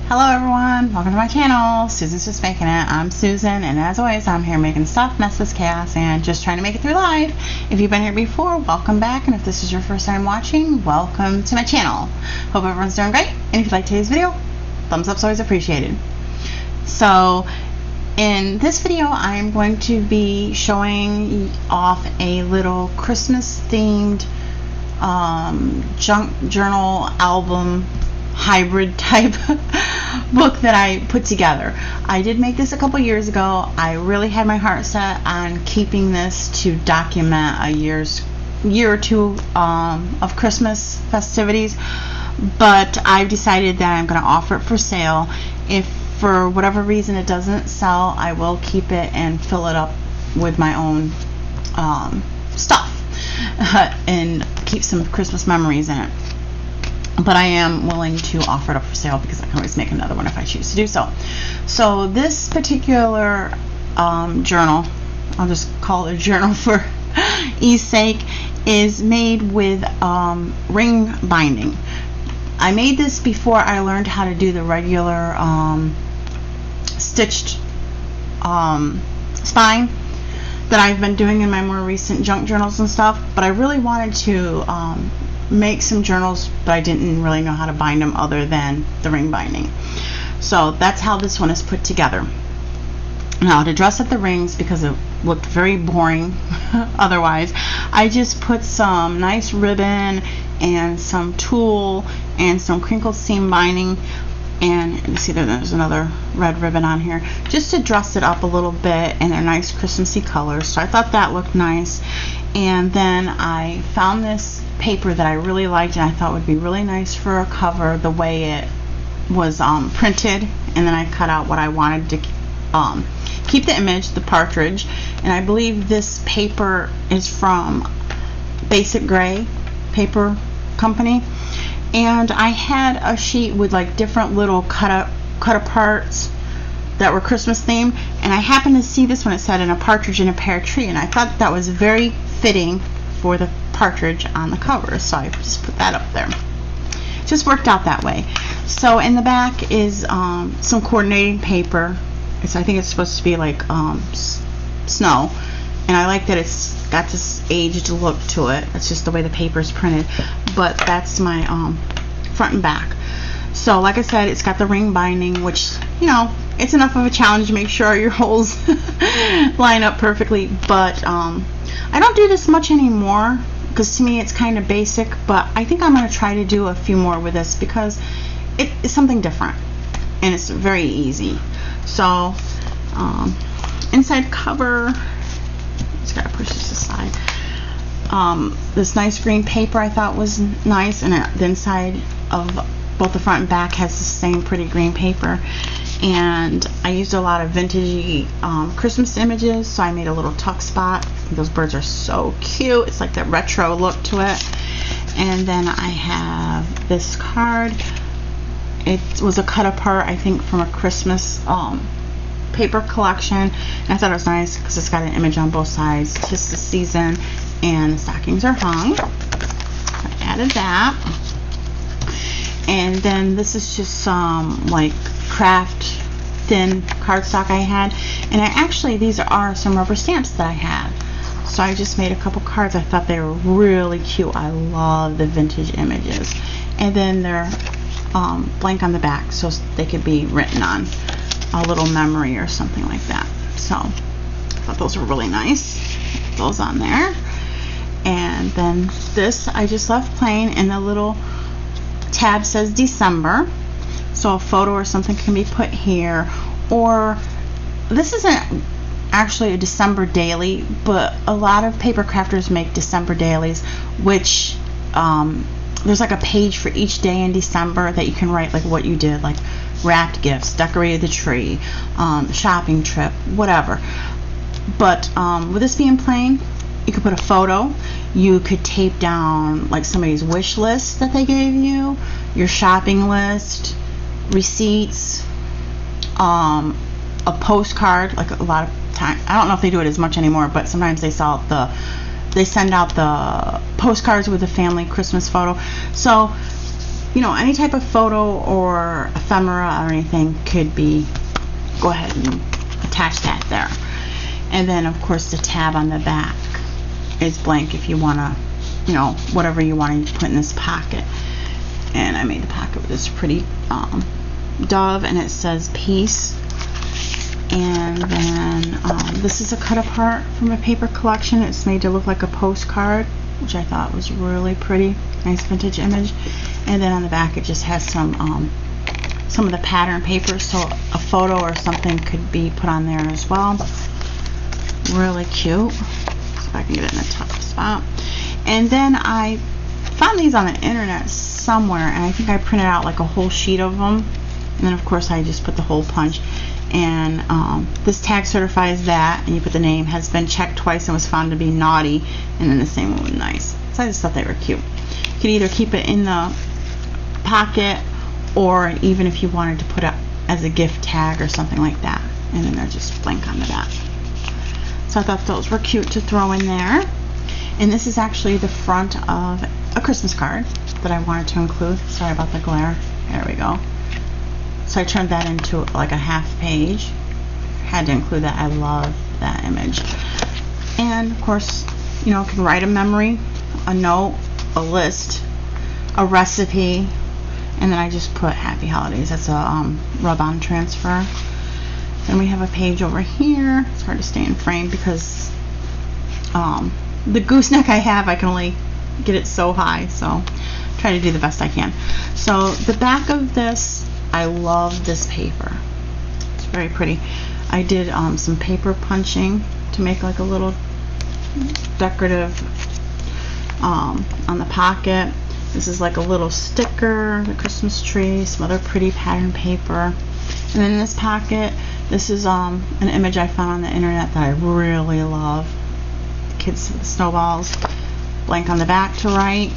Hello everyone, welcome to my channel. Susan's just making it. I'm Susan, and as always I'm here making stuff, messes, chaos, and just trying to make it through life. If you've been here before, welcome back, and if this is your first time watching, welcome to my channel. Hope everyone's doing great, and if you like today's video, thumbs up's always appreciated. So in this video I'm going to be showing off a little Christmas themed junk journal album hybrid type book that I put together. I did make this a couple years ago. I really had my heart set on keeping this to document a year or two of Christmas festivities, but I've decided that I'm going to offer it for sale. If for whatever reason it doesn't sell, I will keep it and fill it up with my own stuff and keep some Christmas memories in it. But I am willing to offer it up for sale because I can always make another one if I choose to do so. So this particular journal, I'll just call it a journal for ease sake, is made with ring binding. I made this before I learned how to do the regular stitched spine that I've been doing in my more recent junk journals and stuff, but I really wanted to make some journals, but I didn't really know how to bind them other than the ring binding. So that's how this one is put together. Now, to dress up the rings, because it looked very boring otherwise, I just put some nice ribbon and some tulle and some crinkled seam binding, and you see there's another red ribbon on here, just to dress it up a little bit, and they're nice Christmassy colors. So I thought that looked nice. And then I found this paper that I really liked and I thought would be really nice for a cover, the way it was printed, and then I cut out what I wanted to keep the image, the partridge, and I believe this paper is from Basic Gray Paper Company. And I had a sheet with like different little cut aparts that were Christmas themed, and I happened to see this one. It said "in a partridge in a pear tree," and I thought that was very fitting for the partridge on the cover, so I just put that up there. It just worked out that way. So in the back is some coordinating paper. I think it's supposed to be like snow, and I like that it's got this aged look to it. That's just the way the paper is printed, but that's my front and back. So like I said, it's got the ring binding, which, you know, it's enough of a challenge to make sure your holes line up perfectly, but I don't do this much anymore because to me it's kind of basic, but I think I'm going to try to do a few more with this because it is something different and it's very easy. So inside cover, just gotta push this aside. This nice green paper I thought was nice, and the inside of both the front and back has the same pretty green paper. And I used a lot of vintagey Christmas images, so I made a little tuck spot. Those birds are so cute. It's like that retro look to it. And then I have this card. It was a cut apart, I think, from a Christmas paper collection, and I thought it was nice because it's got an image on both sides. Tis the season, and the stockings are hung. I added that. And then this is just some like craft thin cardstock I had, and these are some rubber stamps that I had, so I just made a couple cards. I thought they were really cute. I love the vintage images, and then they're blank on the back, so they could be written on a little memory or something like that. So I thought those were really nice. Put those on there. And then this I just left plain, and the little tab says December, so a photo or something can be put here. Or this isn't actually a December daily, but a lot of paper crafters make December dailies, which there's like a page for each day in December that you can write like what you did, like wrapped gifts, decorated the tree, shopping trip, whatever. But with this being plain, you could put a photo, you could tape down like somebody's wish list that they gave you, your shopping list, receipts, a postcard. Like a lot of time, I don't know if they do it as much anymore, but sometimes they send out the postcards with the family Christmas photo. So you know, any type of photo or ephemera or anything could be, go ahead and attach that there. And then of course the tab on the back is blank if you want to, you know, whatever you want to put in this pocket. And I made the pocket with this pretty dove, and it says peace. And then this is a cut apart from a paper collection. It's made to look like a postcard, which I thought was really pretty. Nice vintage image. And then on the back it just has some of the pattern paper, so a photo or something could be put on there as well. Really cute. See if I can get it in the top spot. And then I found these on the internet somewhere, and I think I printed out like a whole sheet of them, and then of course I just put the hole punch. And this tag certifies that, and you put the name, has been checked twice and was found to be naughty, and then the same one was nice. So I just thought they were cute. You could either keep it in the pocket, or even if you wanted to put it as a gift tag or something like that, and then they're just blank on the back. So I thought those were cute to throw in there. And this is actually the front of a Christmas card that I wanted to include. Sorry about the glare. There we go. So I turned that into like a half page. Had to include that. I love that image. And of course, you know, can write a memory, a note, a list, a recipe, and then I just put happy holidays. That's a rub-on transfer. Then we have a page over here. It's hard to stay in frame because the gooseneck I have, I can only get it so high, so try to do the best I can. So the back of this, I love this paper. It's very pretty. I did some paper punching to make like a little decorative on the pocket. This is like a little sticker, the Christmas tree, some other pretty pattern paper. And then in this pocket, this is an image I found on the internet that I really love. The kids with the snowballs, blank on the back to write.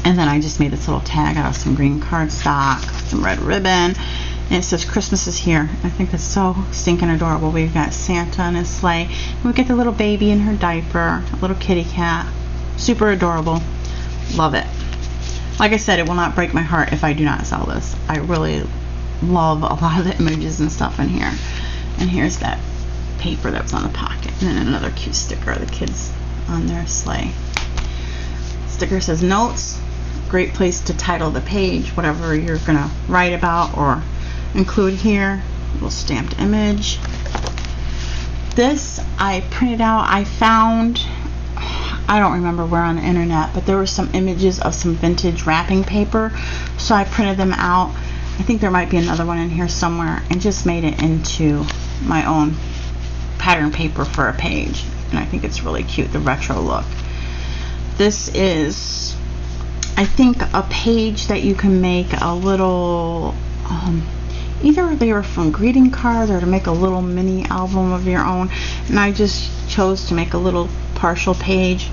And then I just made this little tag out of some green cardstock, some red ribbon, and it says Christmas is here. I think that's so stinking adorable. We've got Santa in his sleigh, and we get the little baby in her diaper, a little kitty cat. Super adorable. Love it. Like I said, it will not break my heart if I do not sell this. I really love a lot of the images and stuff in here. And here's that paper that was on the pocket, and then another cute sticker of the kids on their sleigh. Sticker says notes. Great place to title the page, whatever you're gonna write about or include here. Little stamped image. This I printed out. I found, I don't remember where on the internet, but there were some images of some vintage wrapping paper, so I printed them out. I think there might be another one in here somewhere, and just made it into my own pattern paper for a page. And I think it's really cute, the retro look. This is, I think, a page that you can make a little, either they were from greeting cards or to make a little mini album of your own. And I just chose to make a little partial page.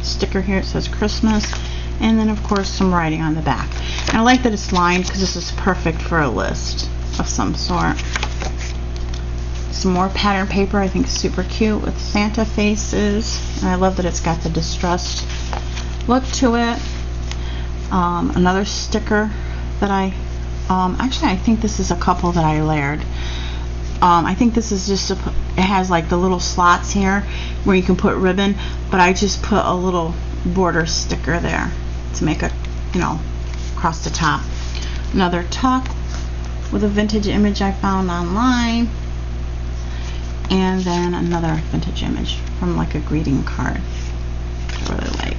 Sticker here, it says Christmas. And then of course some writing on the back. And I like that it's lined because this is perfect for a list of some sort. Some more pattern paper, I think super cute, with Santa faces. And I love that it's got the distressed look to it. Another sticker that actually I think this is a couple that I layered. I think this is just, it has like the little slots here where you can put ribbon, but I just put a little border sticker there to make a, you know, across the top. Another tuck with a vintage image I found online. And then another vintage image from like a greeting card, which I really like.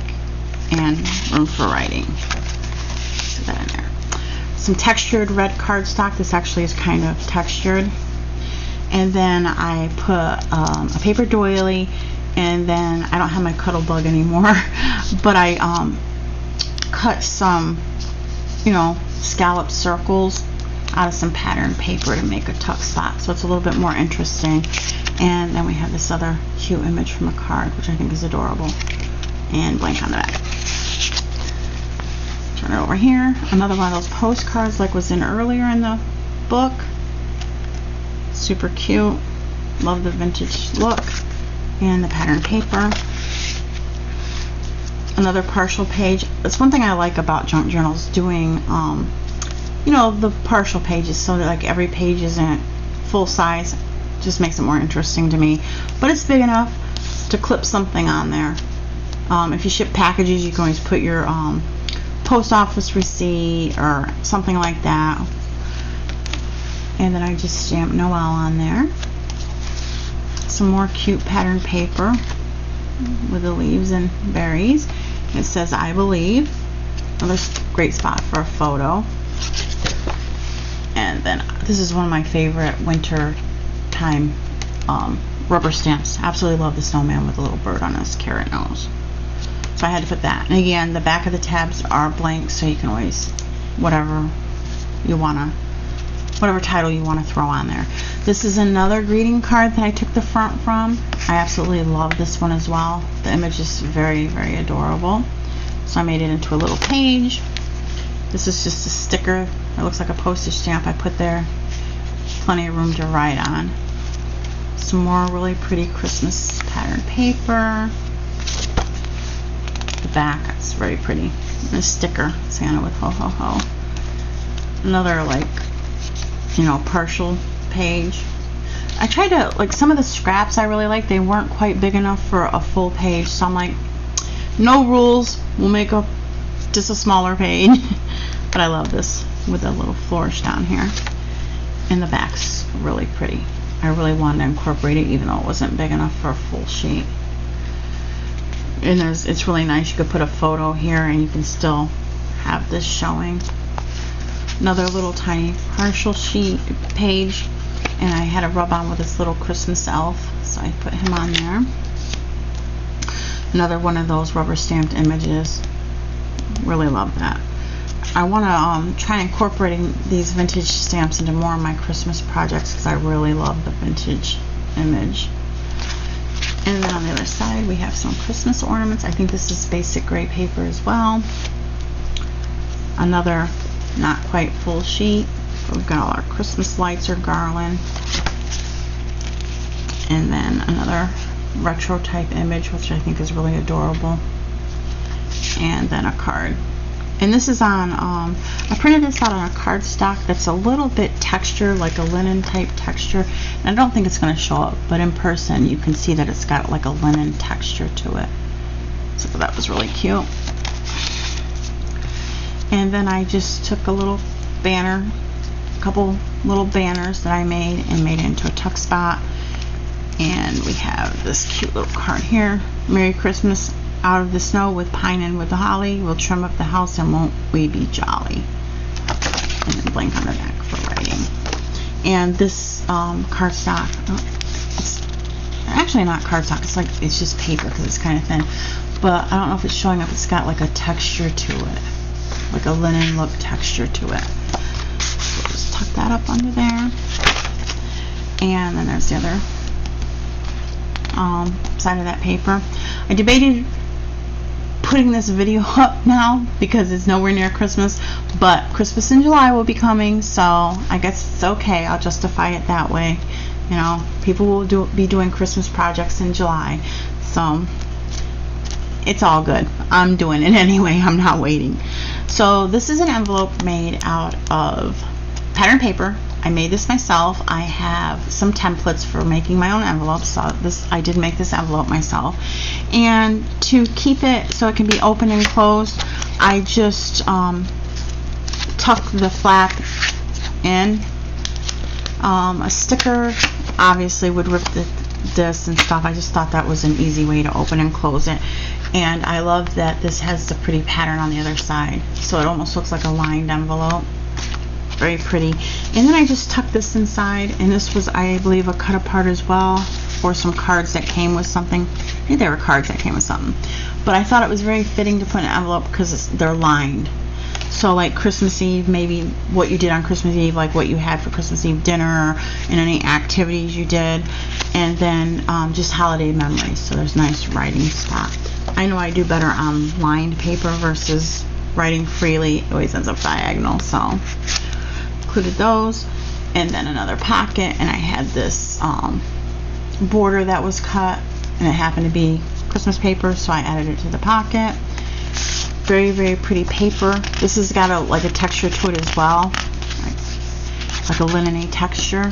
And room for writing. Put that in there. Some textured red cardstock. This actually is kind of textured. And then I put a paper doily, and then I don't have my cuddle bug anymore, but I cut some, you know, scalloped circles out of some pattern paper to make a tuck spot, so it's a little bit more interesting. And then we have this other cute image from a card, which I think is adorable, and blank on the back. Turn it over here. Another one of those postcards like was in earlier in the book. Super cute. Love the vintage look and the pattern paper. another partial page. That's one thing I like about junk journals, doing you know, the partial pages, so that like every page isn't full size. Just makes it more interesting to me, but it's big enough to clip something on there. If you ship packages, you can always put your post office receipt or something like that. And then I just stamped Noel on there. Some more cute pattern paper with the leaves and berries. It says I believe. Another great spot for a photo. And then this is one of my favorite winter time rubber stamps. Absolutely love the snowman with a little bird on his carrot nose. So I had to put that. And again, the back of the tabs are blank, so you can always, whatever you wanna, whatever title you want to throw on there. This is another greeting card that I took the front from. I absolutely love this one as well. The image is very, very adorable. So I made it into a little page. This is just a sticker. It looks like a postage stamp I put there. Plenty of room to write on. Some more really pretty Christmas pattern paper. The back is very pretty. And a sticker, Santa with ho ho ho. Another, like, you know, partial page. I tried to, like, some of the scraps I really like, they weren't quite big enough for a full page, so I'm like, no rules, we'll make a just a smaller page. But I love this with a little flourish down here, and the back's really pretty. I really wanted to incorporate it even though it wasn't big enough for a full sheet. And it's really nice, you could put a photo here and you can still have this showing. Another little tiny partial sheet page, and I had a rub on with this little Christmas elf, so I put him on there. Another one of those rubber stamped images. Really love that. I want to try incorporating these vintage stamps into more of my Christmas projects because I really love the vintage image. And then on the other side we have some Christmas ornaments. I think this is basic gray paper as well. Another not quite full sheet. We've got all our Christmas lights or garland. And then another retro type image, which I think is really adorable. And then a card. And this is on, I printed this out on a cardstock that's a little bit textured, like a linen type texture. And I don't think it's going to show up, but in person you can see that it's got like a linen texture to it. So that was really cute. And then I just took a little banner, a couple little banners that I made and made it into a tuck spot. And we have this cute little card here. Merry Christmas out of the snow with pine and with the holly. We'll trim up the house and won't we be jolly. And then blank on the back for writing. And this cardstock, it's actually not cardstock, it's just paper because it's kind of thin. But I don't know if it's showing up. It's got like a texture to it, like a linen look texture to it. So we'll just tuck that up under there. And then there's the other side of that paper. I debated putting this video up now because it's nowhere near Christmas, but Christmas in July will be coming, so I guess it's okay. I'll justify it that way. You know, people will be doing Christmas projects in July, so it's all good. I'm doing it anyway. I'm not waiting. So this is an envelope made out of pattern paper. I made this myself. I have some templates for making my own envelopes, so I did make this envelope myself. And to keep it so it can be open and closed, I just tuck the flap in. A sticker obviously would rip this and stuff. I just thought that was an easy way to open and close it. And I love that this has the pretty pattern on the other side, so it almost looks like a lined envelope. Very pretty. And then I just tucked this inside, and this was, I believe, a cut apart as well, or some cards that came with something. I think they were cards that came with something, but I thought it was very fitting to put in an envelope because they're lined. So like Christmas Eve, maybe what you did on Christmas Eve, like what you had for Christmas Eve dinner and any activities you did, and then just holiday memories. So there's nice writing spot. I know I do better on lined paper versus writing freely. It always ends up diagonal, so included those. And then another pocket, and I had this border that was cut, and it happened to be Christmas paper, so I added it to the pocket. Very, very pretty paper. This has got like a texture to it as well, like a linen-y texture.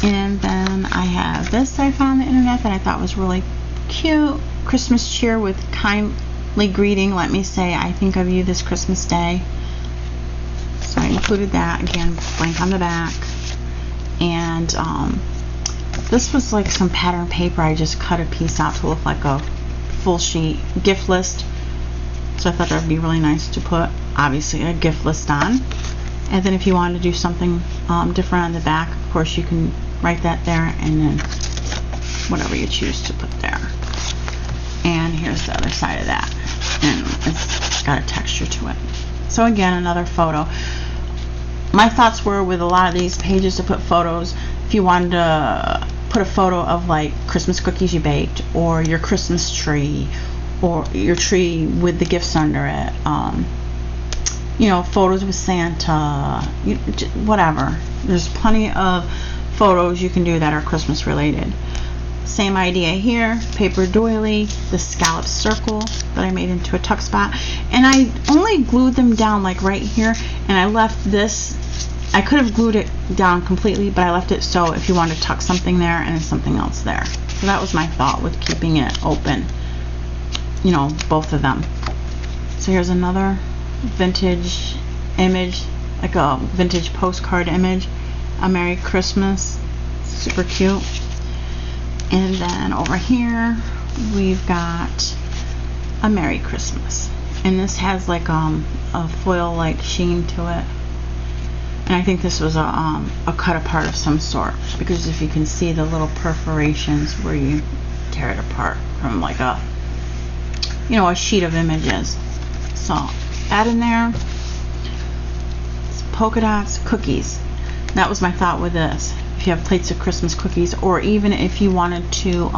And then I have this I found on the internet that I thought was really cute. Christmas cheer with kindly greeting. Let me say I think of you this Christmas day. So I included that. Again, blank on the back. And this was like some pattern paper. I just cut a piece out to look like a full sheet gift list. So I thought that would be really nice to put, obviously, a gift list on. And then if you wanted to do something different on the back, of course, you can write that there, and then whatever you choose to put there. And here's the other side of that. And it's got a texture to it. So again, another photo. My thoughts were with a lot of these pages to put photos, if you wanted to put a photo of like Christmas cookies you baked, or your Christmas tree, or your tree with the gifts under it, you know, photos with Santa, whatever. There's plenty of photos you can do that are Christmas related. Same idea here, paper doily, the scallop circle that I made into a tuck spot, and I only glued them down like right here, and I left this, I could have glued it down completely, but I left it so if you want to tuck something there and then something else there. So that was my thought with keeping it open, you know, both of them. So here's another vintage image, like a vintage postcard image, a Merry Christmas, super cute. And then over here we've got a Merry Christmas, and this has like a foil like sheen to it, and I think this was a cut apart of some sort, because if you can see the little perforations where you tear it apart from like a, you know, a sheet of images. So add in there polka dots, cookies. That was my thought with this. If you have plates of Christmas cookies, or even if you wanted to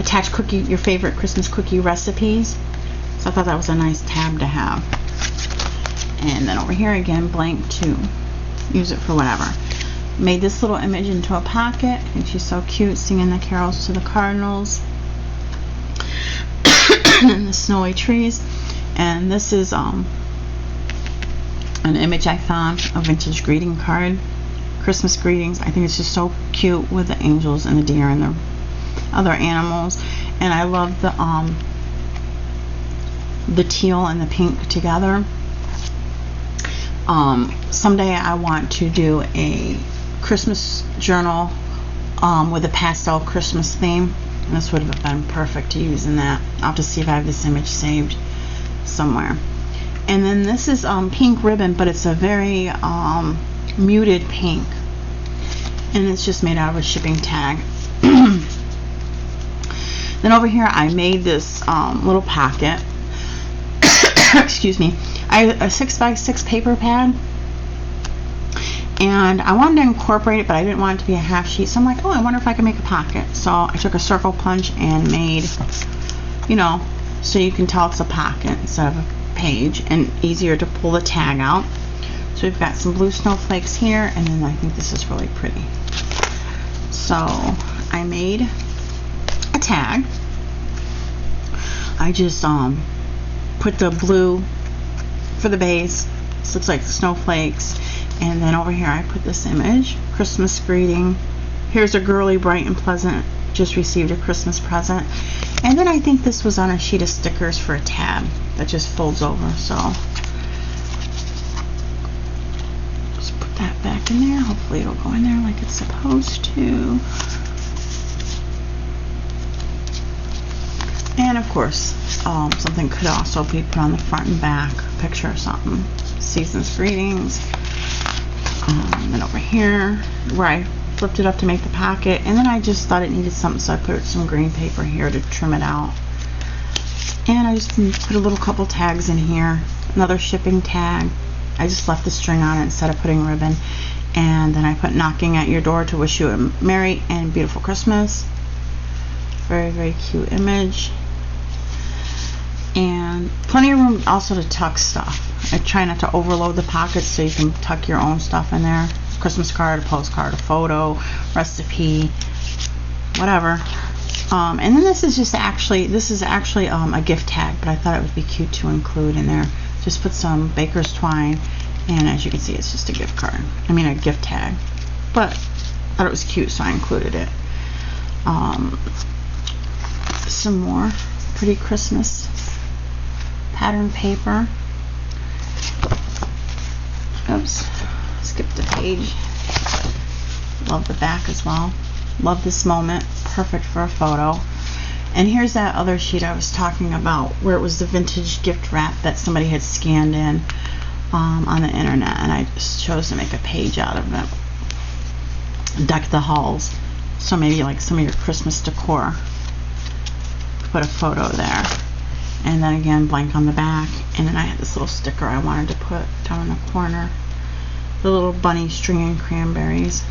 attach your favorite Christmas cookie recipes. So I thought that was a nice tab to have. And then over here again, blank to use it for whatever. Made this little image into a pocket, and she's so cute singing the carols to the cardinals. And the snowy trees. And this is an image I found, a vintage greeting card, Christmas greetings. I think it's just so cute with the angels and the deer and the other animals. And I love the teal and the pink together. Someday I want to do a Christmas journal with a pastel Christmas theme, and this would have been perfect to use in that. I'll have to see if I have this image saved somewhere. And then this is pink ribbon, but it's a very muted pink, and it's just made out of a shipping tag. Then over here I made this little pocket. Excuse me. I have a 6x6 paper pad, and I wanted to incorporate it, but I didn't want it to be a half sheet, so I'm like, oh, I wonder if I can make a pocket. So I took a circle punch and made, you know, so you can tell it's a pocket instead of a page, and easier to pull the tag out. So we've got some blue snowflakes here, and then I think this is really pretty. So I made a tag. I just put the blue for the base. This looks like snowflakes, and then over here I put this image, Christmas greeting. Here's a girly, bright and pleasant, just received a Christmas present. And then I think this was on a sheet of stickers for a tab that just folds over. So just put that back in there. Hopefully it'll go in there like it's supposed to. And of course, something could also be put on the front and back, a picture or something. Season's greetings. And over here, where I flipped it up to make the pocket, and then I just thought it needed something, so I put some green paper here to trim it out. And I just put a little couple tags in here. Another shipping tag. I just left the string on it instead of putting ribbon. And then I put knocking at your door to wish you a merry and beautiful Christmas. Very, very cute image. And plenty of room also to tuck stuff. I try not to overload the pockets, so you can tuck your own stuff in there. Christmas card, a postcard, a photo, recipe, whatever. And then this is actually a gift tag, but I thought it would be cute to include in there. Just put some baker's twine, and as you can see, it's just a gift card. I mean, a gift tag, but I thought it was cute, so I included it. Some more pretty Christmas pattern paper. Oops, skipped a page. Love the back as well. Love this moment. Perfect for a photo. And here's that other sheet I was talking about, where it was the vintage gift wrap that somebody had scanned in on the internet, and I chose to make a page out of it. Deck the halls. So maybe like some of your Christmas decor. Put a photo there. And then again, blank on the back. And then I had this little sticker I wanted to put down in the corner. The little bunny string and cranberries.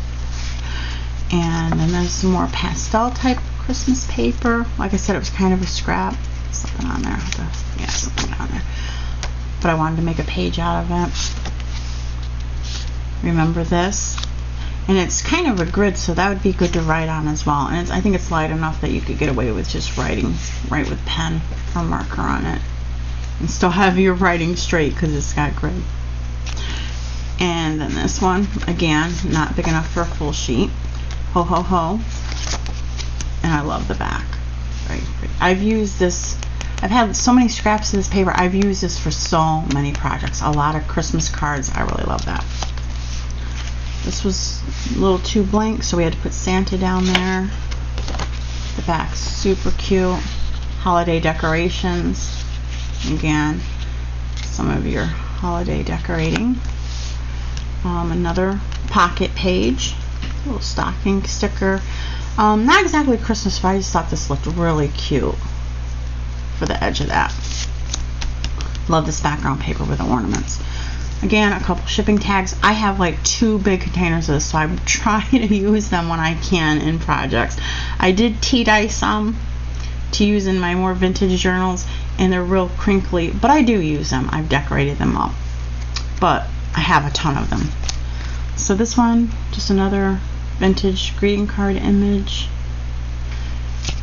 And then there's some more pastel type Christmas paper. Like I said, it was kind of a scrap. Something on there. Yeah, something on there. But I wanted to make a page out of it. Remember this? And it's kind of a grid, so that would be good to write on as well. And I think it's light enough that you could get away with just write with pen or marker on it. And still have your writing straight because it's got grid. And then this one, again, not big enough for a full sheet. Ho ho ho. And I love the back. Very pretty. I've used this, I've had so many scraps of this paper. I've used this for so many projects. A lot of Christmas cards. I really love that. This was a little too blank, so we had to put Santa down there. The back's super cute. Holiday decorations. Again, some of your holiday decorating. Another pocket page. A little stocking sticker. Not exactly Christmas, but I just thought this looked really cute for the edge of that. Love this background paper with the ornaments. Again, a couple shipping tags. I have like 2 big containers of this, so I'm trying to use them when I can in projects. I did tea dye some to use in my more vintage journals, and they're real crinkly, but I do use them. I've decorated them up, but I have a ton of them. So this one, just another vintage greeting card image.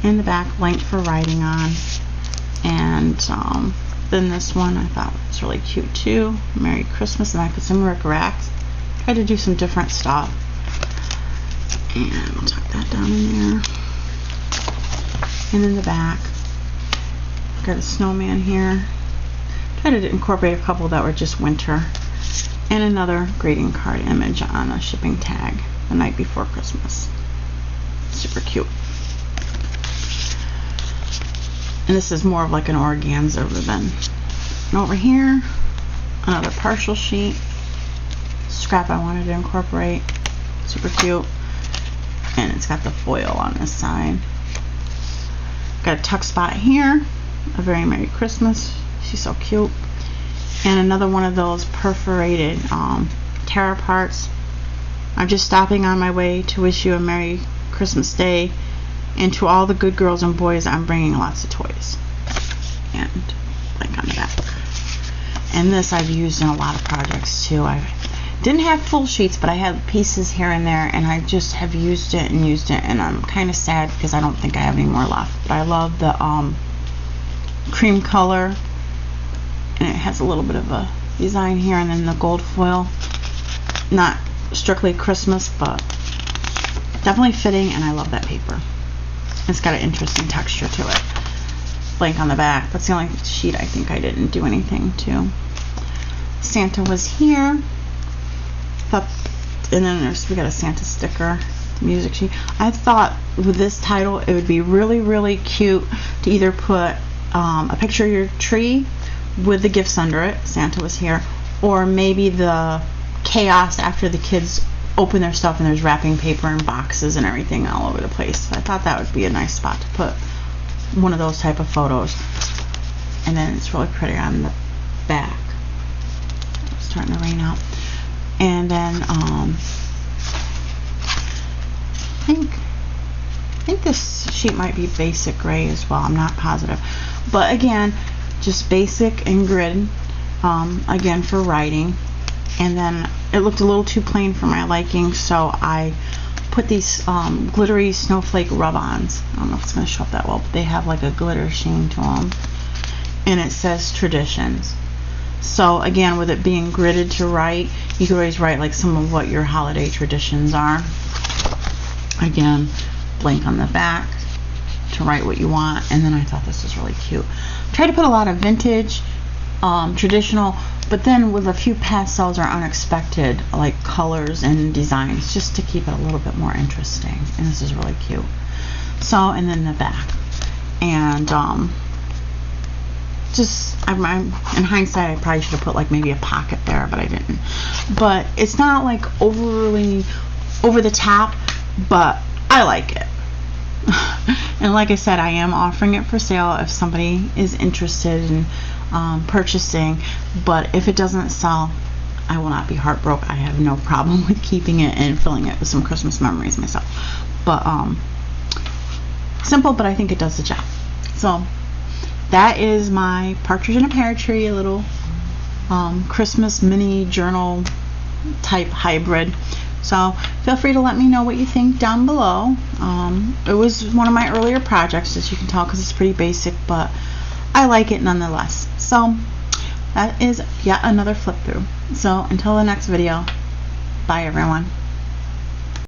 In the back, blank for writing on. And then this one I thought was really cute too. Merry Christmas, and I put some regrets. Tried to do some different stuff. And we'll tuck that down in there. And in the back, got a snowman here. Tried to incorporate a couple that were just winter. And another greeting card image on a shipping tag the night before Christmas. Super cute. And this is more of like an organza ribbon. And over here, another partial sheet. Scrap I wanted to incorporate. Super cute. And it's got the foil on this side. Got a tuck spot here. A very Merry Christmas. She's so cute. And another one of those perforated tear aparts. I'm just stopping on my way to wish you a Merry Christmas Day. And to all the good girls and boys, I'm bringing lots of toys. And blank on the back. And this I've used in a lot of projects too. I didn't have full sheets, but I had pieces here and there, and I just have used it, and I'm kind of sad because I don't think I have any more left. But I love the cream color, and it has a little bit of a design here, and then the gold foil. Not strictly Christmas, but definitely fitting, and I love that paper. It's got an interesting texture to it. Blank on the back. That's the only sheet I think I didn't do anything to. Santa was here. And then we got a Santa sticker, music sheet. I thought with this title it would be really, really cute to either put a picture of your tree with the gifts under it. Santa was here. Or maybe the chaos after the kids open their stuff and there's wrapping paper and boxes and everything all over the place. So I thought that would be a nice spot to put one of those type of photos. And then it's really pretty on the back. It's starting to rain out. And then I think this sheet might be basic gray as well. I'm not positive. But again, just basic and grid. Again, for writing. And then it looked a little too plain for my liking, so I put these glittery snowflake rub-ons. I don't know if it's going to show up that well, but they have like a glitter sheen to them. And it says traditions. So again, with it being gridded to write, you can always write like some of what your holiday traditions are. Again, blank on the back to write what you want. And then I thought this was really cute. Try to put a lot of vintage, traditional, but then with a few pastels or unexpected like colors and designs, just to keep it a little bit more interesting. And this is really cute. So, and then the back. And in hindsight, I probably should have put like maybe a pocket there, but I didn't. But it's not like overly over the top, but I like it. And like I said, I am offering it for sale if somebody is interested in purchasing. But if it doesn't sell, I will not be heartbroken. I have no problem with keeping it and filling it with some Christmas memories myself. But simple, but I think it does the job. So that is my partridge in a pear tree, a little Christmas mini journal type hybrid. So feel free to let me know what you think down below. It was one of my earlier projects, as you can tell, because it's pretty basic, but I like it nonetheless. So that is yet another flip through. So until the next video, bye everyone.